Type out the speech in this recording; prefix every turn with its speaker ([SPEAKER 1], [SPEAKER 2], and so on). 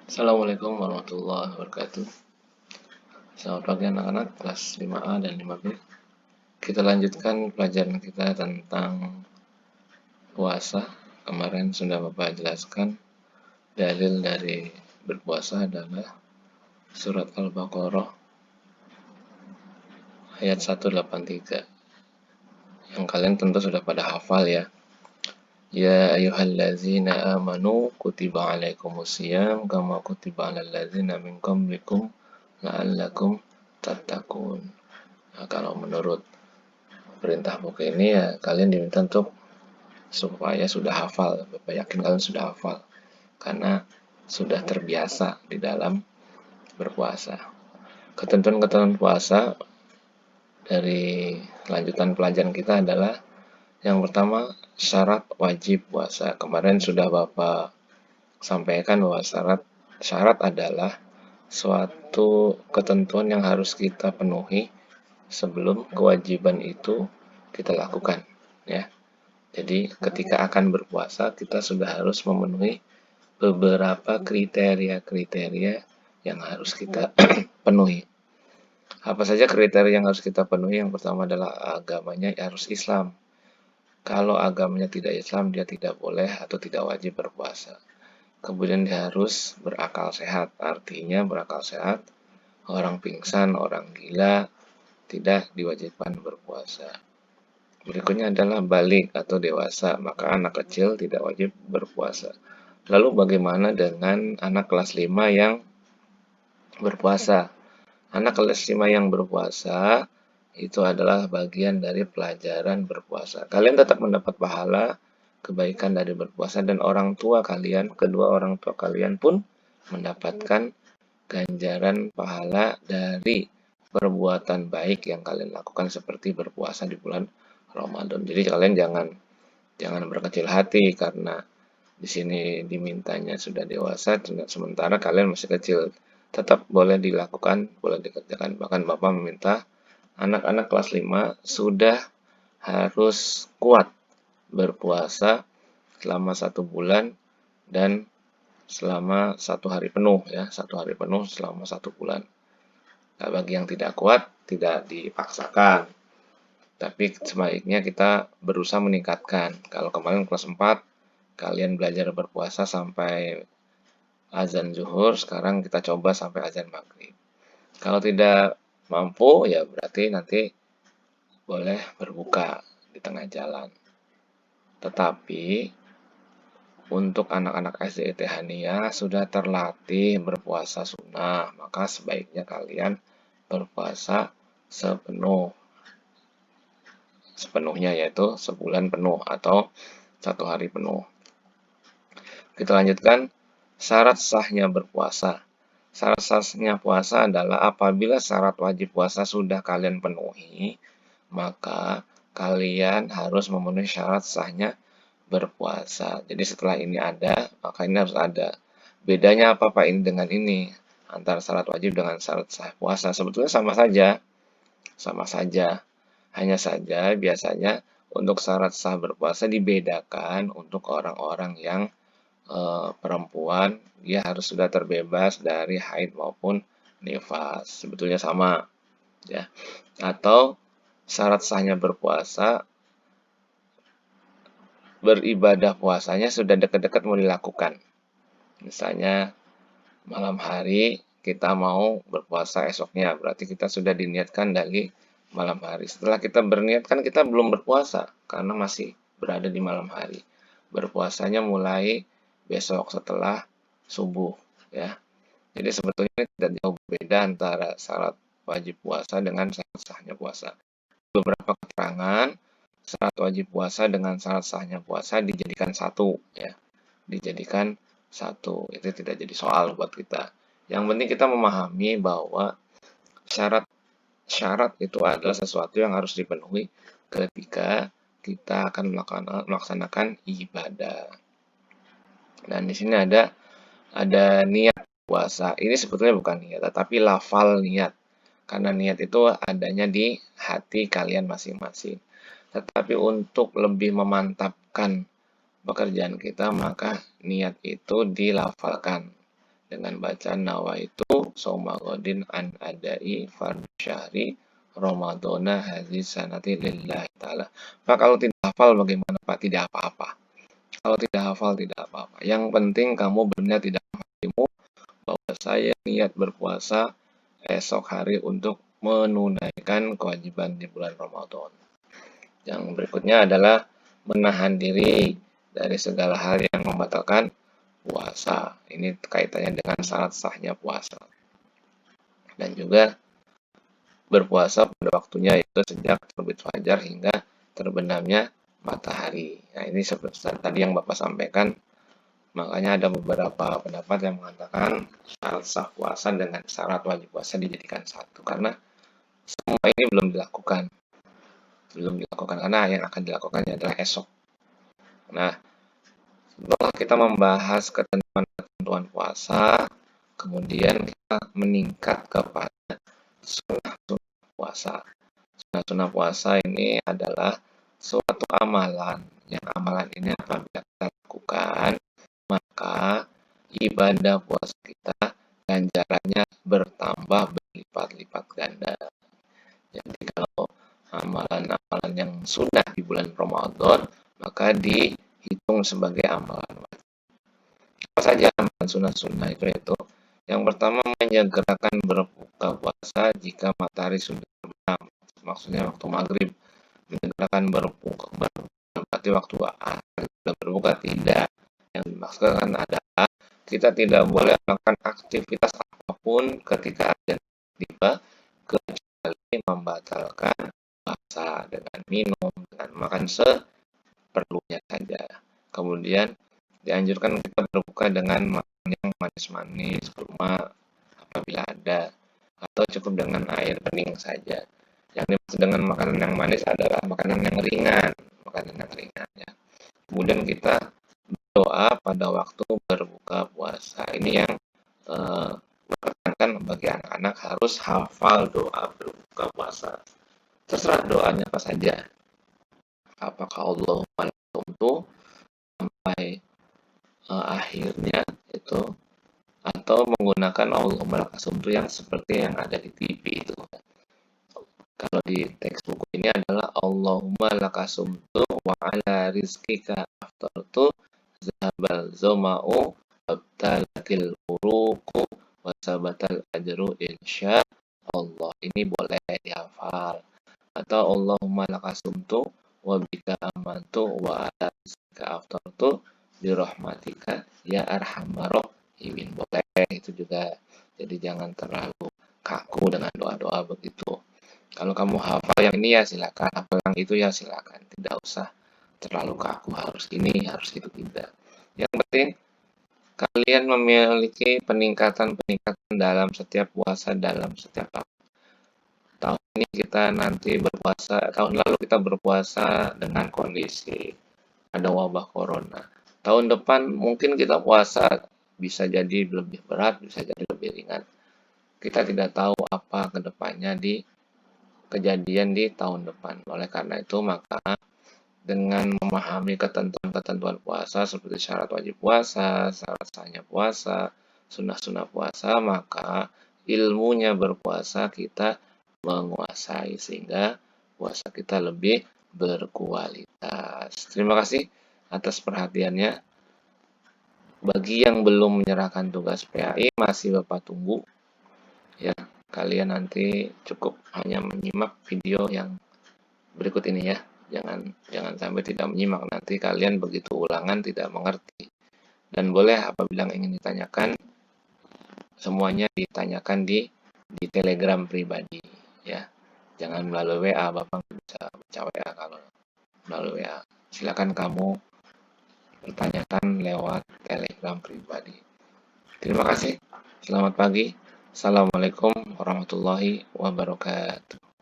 [SPEAKER 1] Assalamualaikum warahmatullahi wabarakatuh. Selamat pagi anak-anak kelas 5A dan 5B. Kita lanjutkan pelajaran kita tentang puasa. Kemarin sudah Bapak jelaskan dalil dari berpuasa adalah surat Al-Baqarah ayat 183 yang kalian tentu sudah pada hafal ya. Ya ayyuhallazina amanu kutiba alaikumusiyam kama kutiba alal ladzina min qablikum la'allakum tattaqun. Nah, kalau menurut perintah buku ini ya kalian diminta untuk supaya sudah hafal. Bapak yakin kalian sudah hafal karena sudah terbiasa di dalam berpuasa. Ketentuan-ketentuan puasa dari lanjutan pelajaran kita adalah yang pertama syarat wajib puasa. Kemarin sudah Bapak sampaikan bahwa syarat adalah suatu ketentuan yang harus kita penuhi sebelum kewajiban itu kita lakukan ya. Jadi ketika akan berpuasa kita sudah harus memenuhi beberapa kriteria-kriteria yang harus kita penuhi. Apa saja kriteria yang harus kita penuhi? Yang pertama adalah agamanya harus Islam. Kalau agamanya tidak Islam, dia tidak boleh atau tidak wajib berpuasa. Kemudian dia harus berakal sehat. Artinya berakal sehat, orang pingsan, orang gila tidak diwajibkan berpuasa. Berikutnya adalah balik atau dewasa, maka anak kecil tidak wajib berpuasa. Lalu bagaimana dengan anak kelas 5 yang berpuasa? Anak kelas 5 yang berpuasa itu adalah bagian dari pelajaran berpuasa. Kalian tetap mendapat pahala kebaikan dari berpuasa dan orang tua kalian, kedua orang tua kalian pun mendapatkan ganjaran pahala dari perbuatan baik yang kalian lakukan seperti berpuasa di bulan Ramadan. Jadi kalian jangan berkecil hati karena di sini dimintanya sudah dewasa sementara kalian masih kecil. Tetap boleh dilakukan, boleh dikerjakan. Bahkan Bapak meminta anak-anak kelas 5 sudah harus kuat berpuasa selama 1 bulan dan selama 1 hari penuh ya, 1 hari penuh selama 1 bulan. Nah, bagi yang tidak kuat tidak dipaksakan, tapi sebaiknya kita berusaha meningkatkan. Kalau kemarin kelas 4 kalian belajar berpuasa sampai azan zuhur, sekarang kita coba sampai azan maghrib. Kalau tidak mampu ya berarti nanti boleh berbuka di tengah jalan. Tetapi untuk anak-anak SD Tehania sudah terlatih berpuasa sunnah, maka sebaiknya kalian berpuasa sepenuhnya yaitu sebulan penuh atau 1 hari penuh. Kita lanjutkan syarat sahnya berpuasa. Syarat sahnya puasa adalah apabila syarat wajib puasa sudah kalian penuhi, maka kalian harus memenuhi syarat sahnya berpuasa. Jadi setelah ini ada, maka ini harus ada. Bedanya apa Pak ini dengan ini? Antara syarat wajib dengan syarat sah puasa. Sebetulnya sama saja. Sama saja. Hanya saja biasanya untuk syarat sah berpuasa dibedakan untuk orang-orang yang perempuan, dia harus sudah terbebas dari haid maupun nifas. Sebetulnya sama ya. Atau syarat sahnya berpuasa, beribadah puasanya sudah dekat-dekat mau dilakukan. Misalnya malam hari kita mau berpuasa esoknya, berarti kita sudah diniatkan dari malam hari. Setelah kita berniat kan kita belum berpuasa karena masih berada di malam hari. Berpuasanya mulai besok setelah subuh ya. Jadi sebetulnya tidak jauh beda antara syarat wajib puasa dengan syarat sahnya puasa. Beberapa keterangan syarat wajib puasa dengan syarat sahnya puasa dijadikan satu ya. Dijadikan satu. Itu tidak jadi soal buat kita. Yang penting kita memahami bahwa syarat itu adalah sesuatu yang harus dipenuhi ketika kita akan melaksanakan ibadah. Dan di sini ada niat puasa. Ini sebetulnya bukan niat, tetapi lafal niat. Karena niat itu adanya di hati kalian masing-masing. Tetapi untuk lebih memantapkan pekerjaan kita, maka niat itu dilafalkan. dengan bacaan nawaitu shauma ghadin an adai fardhu syahri Ramadhana hadhihi sanati lillahi ta'ala. Pak, kalau tidak hafal bagaimana Pak? Tidak apa-apa. Kalau tidak hafal tidak apa-apa. Yang penting kamu benar tidak hafal bahwa saya niat berpuasa esok hari untuk menunaikan kewajiban di bulan Ramadan. Yang berikutnya adalah menahan diri dari segala hal yang membatalkan puasa. Ini kaitannya dengan syarat sahnya puasa. Dan juga berpuasa pada waktunya, yaitu sejak terbit fajar hingga terbenamnya matahari. Nah, ini seperti tadi yang Bapak sampaikan. Makanya ada beberapa pendapat yang mengatakan syarat sah puasa dengan syarat wajib puasa dijadikan satu. Karena semua ini belum dilakukan. Karena yang akan dilakukan adalah esok. Nah, setelah kita membahas ketentuan puasa, kemudian kita meningkat kepada sunnah-sunnah puasa. Sunnah-sunnah puasa ini adalah suatu amalan. Yang amalan ini apabila kita lakukan, maka ibadah puasa kita ganjarannya bertambah berlipat-lipat ganda. Jadi kalau amalan-amalan yang sunnah di bulan Ramadan, maka dihitung sebagai amalan wajib. Apa saja amalan sunnah-sunnah itu? Yang pertama, menyegerakan berbuka puasa jika matahari sudah terbenam. Maksudnya waktu maghrib. Menyegerakan berbuka berarti waktu asar sudah berbuka, tidak. Yang dimaksudkan adalah kita tidak boleh melakukan aktivitas apapun ketika azan tiba kecuali membatalkan puasa dengan minum, dengan makan seperlunya saja. Kemudian dianjurkan kita berbuka dengan makanan yang manis-manis, kurma apabila ada, atau cukup dengan air bening saja. Yang dimaksud dengan makanan yang manis adalah makanan yang ringan ya. Kemudian kita berdoa pada waktu berbuka puasa. Ini yang menekankan bagi anak-anak harus hafal doa berbuka puasa. Terserah doanya apa saja. Apakah Allahumma lakasumtu sampai akhirnya itu, atau menggunakan Allahumma lakasumtu yang seperti yang ada di TV itu. Kalau di teks buku ini adalah Allahumma lakasumtu wa ala rizkika aftartu zahabal zoma'u wabtalakil uruku wasabatal ajru insya Allah. Ini boleh dihafal. Atau Allahumma lakasumtu wa bika amantu wa ala rizkika aftartu birahmatika ya arhamar rahimin. Boleh itu juga. Jadi jangan terlalu kaku dengan doa-doa begitu. Kalau kamu hafal yang ini ya silakan, hafal yang itu ya silakan. Tidak usah terlalu kaku, harus ini, harus itu, tidak. Yang penting kalian memiliki peningkatan-peningkatan dalam setiap puasa, dalam setiap tahun. Tahun ini kita nanti berpuasa, tahun lalu kita berpuasa dengan kondisi ada wabah corona. Tahun depan mungkin kita puasa bisa jadi lebih berat, bisa jadi lebih ringan. Kita tidak tahu apa kedepannya di kejadian di tahun depan. Oleh karena itu, maka dengan memahami ketentuan-ketentuan puasa seperti syarat wajib puasa, syarat sahnya puasa, sunnah-sunnah puasa, maka ilmunya berpuasa kita menguasai sehingga puasa kita lebih berkualitas. Terima kasih atas perhatiannya. Bagi yang belum menyerahkan tugas PAI, masih Bapak tunggu. Ya, kalian nanti cukup hanya menyimak video yang berikut ini ya. Jangan sampai tidak menyimak, nanti kalian begitu ulangan tidak mengerti. Dan boleh apabila ingin ditanyakan, semuanya ditanyakan di Telegram pribadi ya. Jangan melalui WA, Bapak bisa baca WA kalau melalui WA. Silakan kamu pertanyakan lewat Telegram pribadi. Terima kasih. Selamat pagi. Assalamualaikum warahmatullahi wabarakatuh.